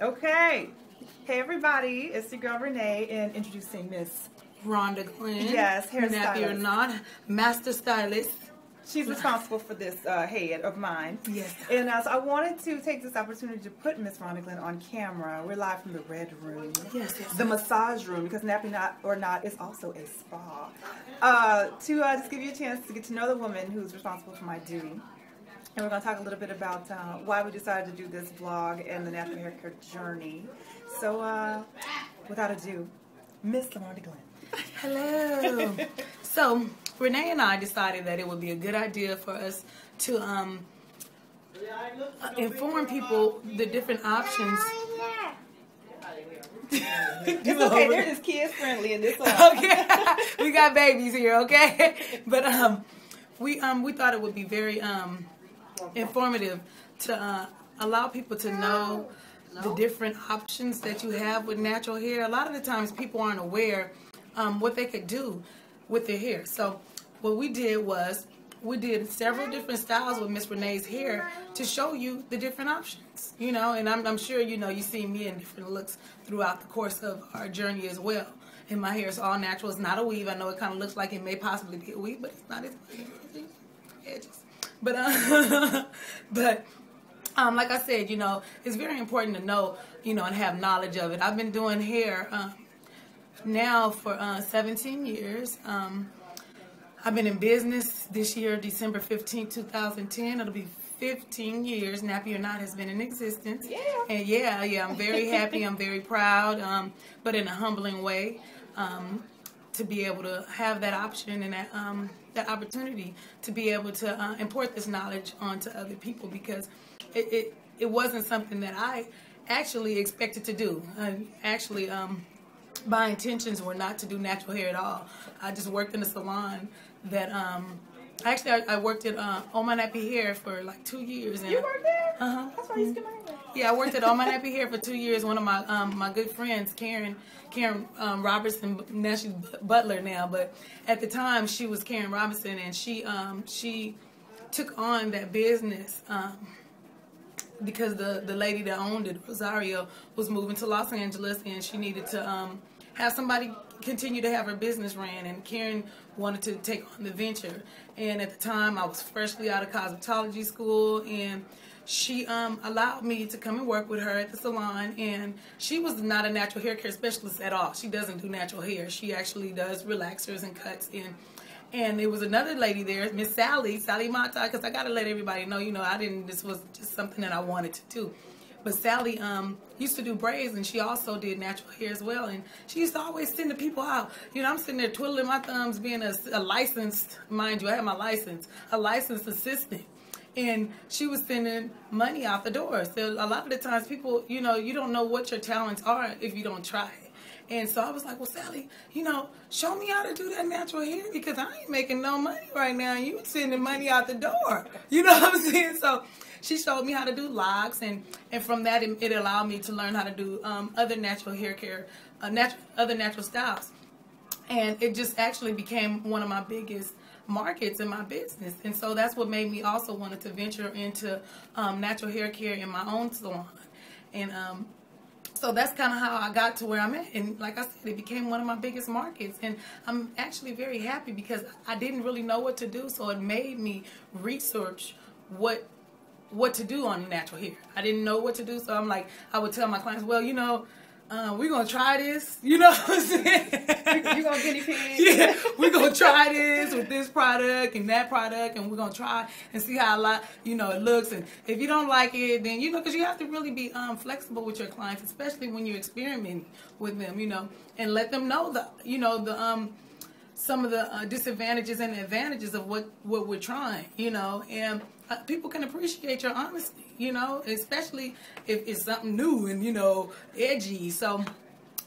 Okay. Hey everybody, it's your girl Renee in Introducing Ms. Rhonda Glenn. Yes, hair Nappy or stylist. not, master stylist. She's responsible for this head of mine. Yes. And so I wanted to take this opportunity to put Miss Rhonda Glenn on camera. We're live from the Red Room. Yes, yes. The massage room, because Nappy or not is also a spa. To just give you a chance to get to know the woman who's responsible for my duty. And we're going to talk a little bit about why we decided to do this vlog and the natural hair care journey. So, without ado, Miss Rhonda Glenn. Hello. So, Renee and I decided that it would be a good idea for us to inform people the different options. It's okay, they're just kids friendly in this one. Okay. We got babies here, okay? But we thought it would be very informative to allow people to know the different options that you have with natural hair. A lot of the times people aren't aware what they could do with their hair. So what we did was we did several different styles with Miss Renee's hair to show you the different options, you know, and I'm sure, you know, you see me in different looks throughout the course of our journey as well. And my hair is all natural. It's not a weave. I know it kind of looks like it may possibly be a weave, but it's not. It's edges. But like I said, you know, it's very important to know, you know, and have knowledge of it. I've been doing hair now for 17 years. I've been in business this year, December 15, 2010. It'll be 15 years. Nappy or Not has been in existence. Yeah. And yeah, I'm very happy. I'm very proud, but in a humbling way, to be able to have that option and that opportunity to be able to import this knowledge onto other people, because it wasn't something that I actually expected to do. My intentions were not to do natural hair at all. I just worked in a salon that I worked at On My Nappy Hair for like 2 years. And You worked there? Uh-huh. That's why you still my hair. Yeah, I worked at On My Nappy Hair for 2 years. One of my good friends, Karen Robertson, now she's Butler now, but at the time she was Karen Robinson, and she took on that business because the lady that owned it, Rosario, was moving to Los Angeles, and she needed to have somebody continue to have her business ran, and Karen wanted to take on the venture. And at the time I was freshly out of cosmetology school, and she allowed me to come and work with her at the salon. And she was not a natural hair care specialist at all. She doesn't do natural hair. She actually does relaxers and cuts. And there was another lady there, Miss Sally Mata, because I got to let everybody know, you know, this was just something that I wanted to do. But Sally used to do braids, and she also did natural hair as well. And she used to always send the people out. You know, I'm sitting there twiddling my thumbs, being a licensed, mind you, I have my license, a licensed assistant. And she was sending money out the door. So a lot of the times people, you know, you don't know what your talents are if you don't try it. And so I was like, well, Sally, you know, show me how to do that natural hair, because I ain't making no money right now. And you sending money out the door. You know what I'm saying? So she showed me how to do locks, and from that it allowed me to learn how to do other natural hair care, other natural styles. And it just actually became one of my biggest markets in my business. And so that's what made me also wanted to venture into natural hair care in my own salon. And so that's kind of how I got to where I'm at. And like I said, it became one of my biggest markets. And I'm actually very happy because I didn't really know what to do. So it made me research what to do on natural hair. I didn't know what to do. So I'm like, I would tell my clients, well, you know, we're going to try this. You know what I'm saying? You going to guinea pig? Yeah, we're going to try this with this product and that product, and we're going to try and see how you know, it looks. And if you don't like it, then, you know, because you have to really be flexible with your clients, especially when you're experimenting with them, you know, and let them know you know, some of the disadvantages and advantages of what we're trying, you know, and people can appreciate your honesty, you know, especially if it's something new and, you know, edgy. So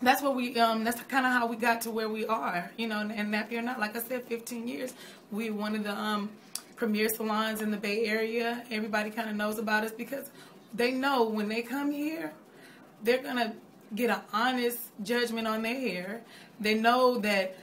that's what that's kind of how we got to where we are, you know. And Nappy or Not, like I said, 15 years. We're one of the premier salons in the Bay Area. Everybody kind of knows about us because they know when they come here, they're going to get an honest judgment on their hair. They know that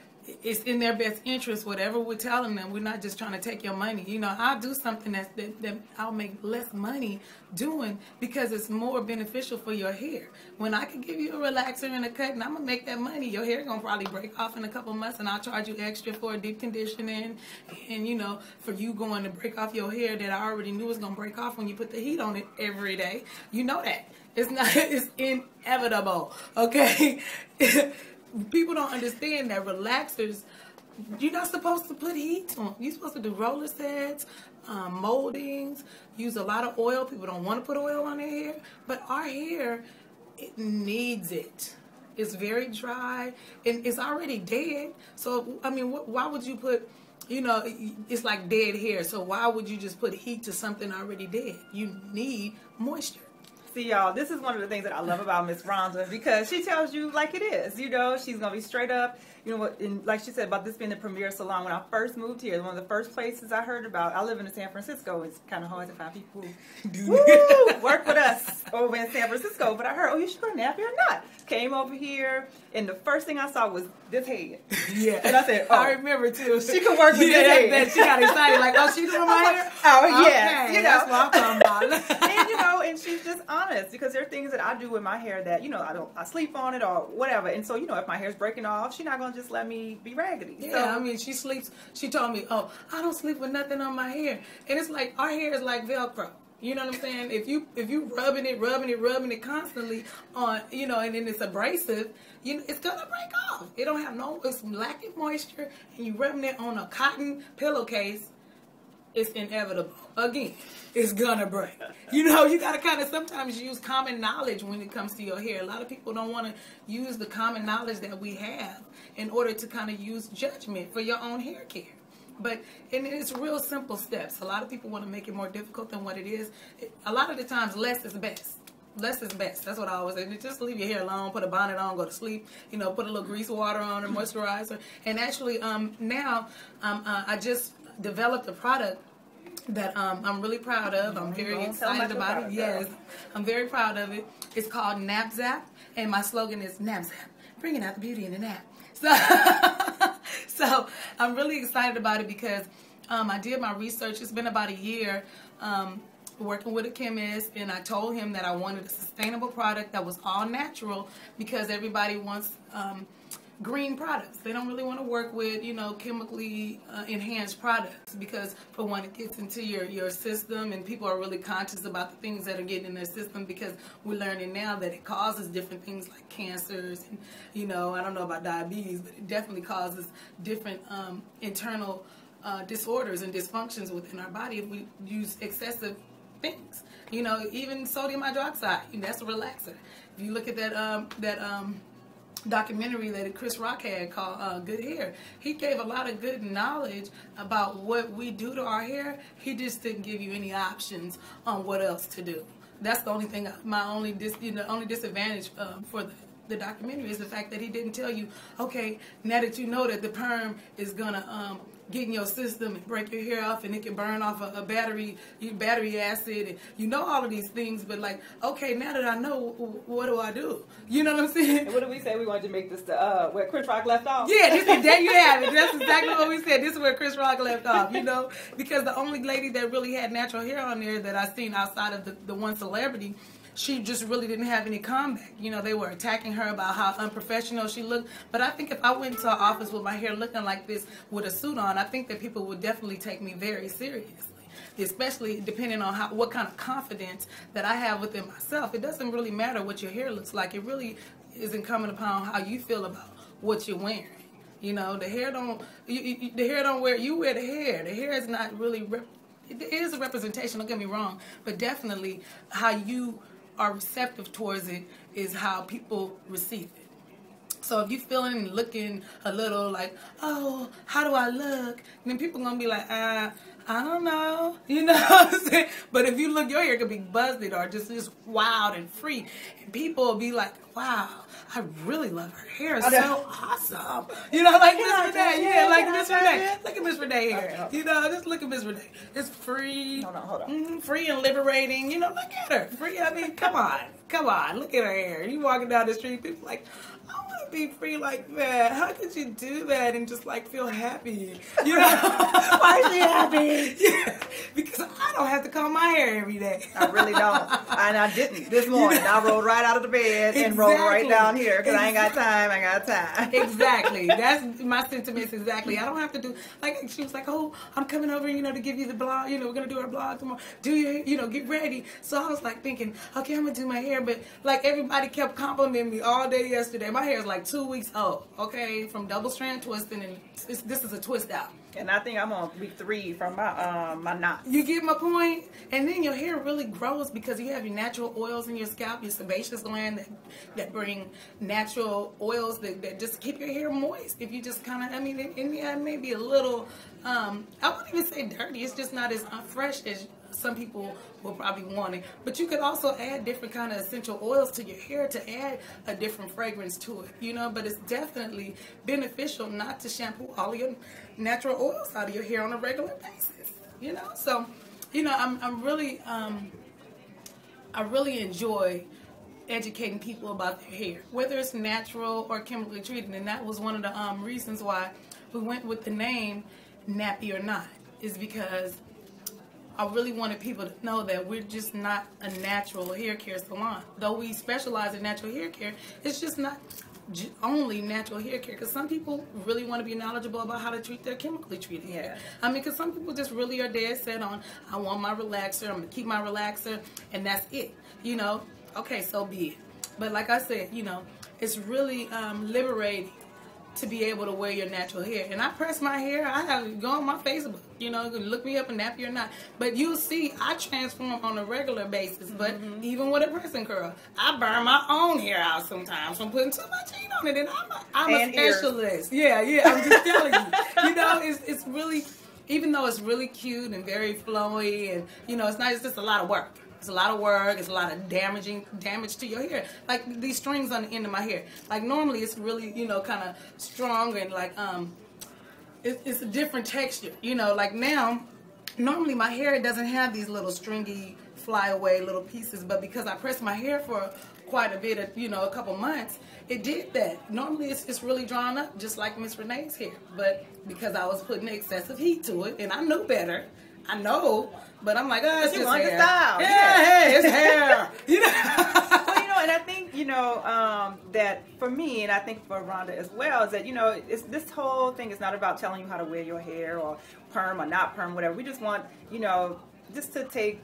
it's in their best interest, whatever we're telling them. We're not just trying to take your money. You know, I'll do something that I'll make less money doing because it's more beneficial for your hair. When I can give you a relaxer and a cut and I'm going to make that money, your hair going to probably break off in a couple months and I'll charge you extra for a deep conditioning and, you know, for you going to break off your hair that I already knew was going to break off when you put the heat on it every day. You know that. It's inevitable, okay? People don't understand that relaxers, you're not supposed to put heat on. You're supposed to do roller sets, moldings, use a lot of oil. People don't want to put oil on their hair. But our hair, it needs it. It's very dry and it's already dead. So, I mean, why would you put, you know, it's like dead hair. So why would you just put heat to something already dead? You need moisture. See, y'all, this is one of the things that I love about Miss Rhonda because she tells you like it is. You know, she's going to be straight up. You know what, and like she said about this being the premier salon, when I first moved here, one of the first places I heard about, I live in San Francisco. It's kind of hard to find people who work with us over in San Francisco. But I heard, oh, you should go to Nappy or not. Came over here, and the first thing I saw was this head. Yeah. And I said, oh. I remember, too. She could work with this head. She got excited, like, oh, she doing my hair? Oh, yeah. Okay, you know. that's what I'm talking about. And, you know, and she's just honest because there are things that I do with my hair that, you know, I sleep on it or whatever. And so, you know, if my hair's breaking off, she's not going to just let me be raggedy. Yeah, so, I mean, she told me, oh, I don't sleep with nothing on my hair. And it's like, our hair is like Velcro. You know what I'm saying? If you rubbing it constantly on, you know, and then it's abrasive, you know, it's gonna break off. It don't have it's lacking moisture, and you rubbing it on a cotton pillowcase, it's inevitable. Again, it's gonna break. You know, you gotta kind of sometimes use common knowledge when it comes to your hair. A lot of people don't want to use the common knowledge that we have in order to kind of use judgment for your own hair care. But and it's real simple steps. A lot of people want to make it more difficult than what it is. A lot of the times, less is best. Less is best. That's what I always say. Just leave your hair alone, put a bonnet on, go to sleep. You know, put a little grease water on or moisturizer. And actually, now I just developed a product that I'm really proud of. I'm very excited about it. Yes, I'm very proud of it. It's called Nap Zap, and my slogan is Nap Zap, bringing out the beauty in the nap. So I'm really excited about it because I did my research. It's been about a year working with a chemist, and I told him that I wanted a sustainable product that was all natural because everybody wants green products. They don't really want to work with, you know, chemically enhanced products because, for one, it gets into your system, and people are really conscious about the things that are getting in their system because we're learning now that it causes different things like cancers and, you know, I don't know about diabetes, but it definitely causes different internal disorders and dysfunctions within our body if we use excessive things. You know, even sodium hydroxide, that's a relaxer. If you look at that documentary that Chris Rock had called Good Hair, he gave a lot of good knowledge about what we do to our hair. He just didn't give you any options on what else to do. That's the only thing, my only disadvantage for the documentary is the fact that he didn't tell you, okay, now that you know that the perm is gonna get in your system and break your hair off and it can burn off a battery acid, and you know all of these things, but like, okay, now that I know, what do I do? You know what I'm saying? And what did we say? We wanted to make this where Chris Rock left off? Yeah, there you have it. That's exactly what we said. This is where Chris Rock left off, you know, because the only lady that really had natural hair on there that I seen outside of the one celebrity, she just really didn't have any comeback. You know, they were attacking her about how unprofessional she looked. But I think if I went into an office with my hair looking like this with a suit on, I think that people would definitely take me very seriously. Especially depending on what kind of confidence that I have within myself. It doesn't really matter what your hair looks like. It really is incumbent upon how you feel about what you're wearing. You know, the hair don't wear, you wear the hair. The hair is not really, it is a representation, don't get me wrong, but definitely how you are receptive towards it is how people receive it. So if you're feeling and looking a little like, oh, how do I look? Then people are going to be like, I I don't know. You know what I'm saying? But if you look, your hair could be buzzed or just wild and free. And people will be like, wow, I really love her hair. It's so awesome. You know, like Miss Renee. Yeah, like Miss Renee. Look at Miss Renee hair. You know, just look at Miss Renee. It's free. Hold on. Free and liberating. You know, look at her. Free. I mean, come on. Come on. Look at her hair. You walking down the street, people like, I want to be free like that. How could you do that and just like feel happy? You know? Why is she happy? Yeah, because I don't have to comb my hair every day. I really don't. And I didn't this morning. You know? I rolled right out of the bed and rolled right down here because I ain't got time. I got time. Exactly. That's my sentiments exactly. I don't have to do, like, she was like, oh, I'm coming over, you know, to give you the blog. You know, we're going to do our blog tomorrow. Do your, you know, get ready. So I was like thinking, okay, I'm going to do my hair. But like everybody kept complimenting me all day yesterday. My hair is like 2 weeks old, okay, from double strand twisting, and this is a twist out. And I think I'm on week 3 from my knots. You get my point? And then your hair really grows because you have your natural oils in your scalp, your sebaceous gland that bring natural oils that just keep your hair moist. If you just kind of, I mean, it may be a little, I wouldn't even say dirty. It's just not as fresh as some people will probably want it. But you could also add different kind of essential oils to your hair to add a different fragrance to it, you know. But it's definitely beneficial not to shampoo all your natural oils out of your hair on a regular basis, you know. So, you know, I'm really I really enjoy educating people about their hair, whether it's natural or chemically treated. And that was one of the reasons why we went with the name Nappy or Not, is because I really wanted people to know that we're just not a natural hair care salon. Though we specialize in natural hair care, it's just not only natural hair care, because some people really want to be knowledgeable about how to treat their chemically treated hair. I mean, because some people just really are dead set on, I want my relaxer, I'm going to keep my relaxer, and that's it. You know, okay, so be it. But like I said, you know, it's really liberating to be able to wear your natural hair. And I press my hair, I have to go on my Facebook, you know, look me up and Nappy or Not. But you'll see I transform on a regular basis. But even with a pressing curl, I burn my own hair out sometimes from putting too much heat on it. And I'm a specialist. Yeah, I'm just telling you. You know, it's really, even though it's really cute and very flowy and, you know, it's nice, it's just a lot of work. It's a lot of work. It's a lot of damage to your hair. Like these strings on the end of my hair. Like normally it's really, you know, kind of strong and like it's a different texture. You know, like now, normally my hair doesn't have these little stringy fly away little pieces, but because I pressed my hair for quite a bit of, you know, a couple months, it did that. Normally it's really drawn up just like Miss Renee's hair, but because I was putting excessive heat to it and I knew better. I know, but I'm like, oh, it's just hair. Style. Yeah, hey, it's hair. You know. Well, you know, and I think, you know, that for me, and I think for Rhonda as well, is that, you know, this whole thing is not about telling you how to wear your hair or perm or not perm, whatever. We just want, you know, just to take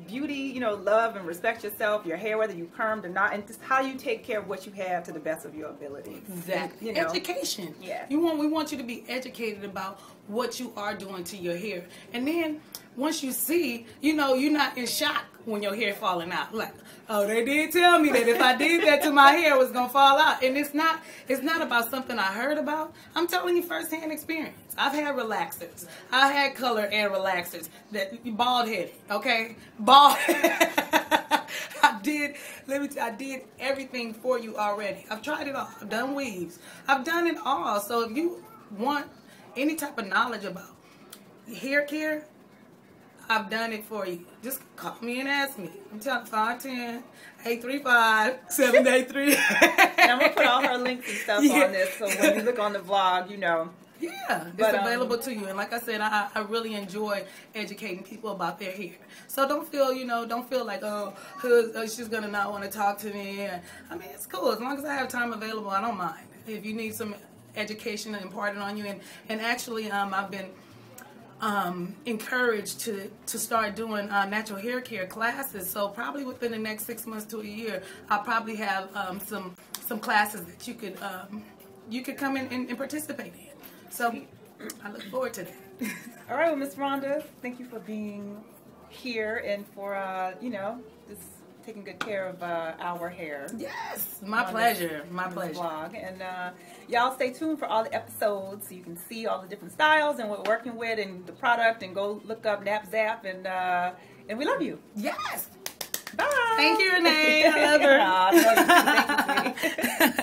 beauty, you know, love and respect yourself, your hair, whether you permed or not, and just how you take care of what you have to the best of your ability. Exactly. And, you know, education. Yeah. We want you to be educated about what you are doing to your hair. And then once you see, you know, you're not in shock when your hair falling out. Like, oh, they did tell me that if I did that to my hair, it was going to fall out. And it's not about something I heard about. I'm telling you firsthand experience. I've had relaxers. I had color and relaxers. That bald headed, okay? Bald I did everything for you already. I've tried it all. I've done weaves. I've done it all. So if you want any type of knowledge about hair care, I've done it for you. Just call me and ask me. I'm telling 510-835-783. And I'm going to put all her links and stuff on this, so when you look on the vlog, you know. Yeah, it's available to you. And like I said, I really enjoy educating people about their hair. So don't feel like, oh, she's going to not want to talk to me. I mean, it's cool. As long as I have time available, I don't mind. If you need some education imparted on you. And actually, I've been encouraged to start doing natural hair care classes. So probably within the next 6 months to a year, I'll probably have some classes that you could come in and participate in. So I look forward to that. All right, well, Miss Rhonda, thank you for being here and for you know, just taking good care of our hair. Yes, my pleasure. My pleasure. Vlog. And y'all stay tuned for all the episodes so you can see all the different styles and what we're working with and the product, and go look up Nap Zap, and we love you. Yes. Bye. Thank you, Renee. I love her. Thank you, sweetie.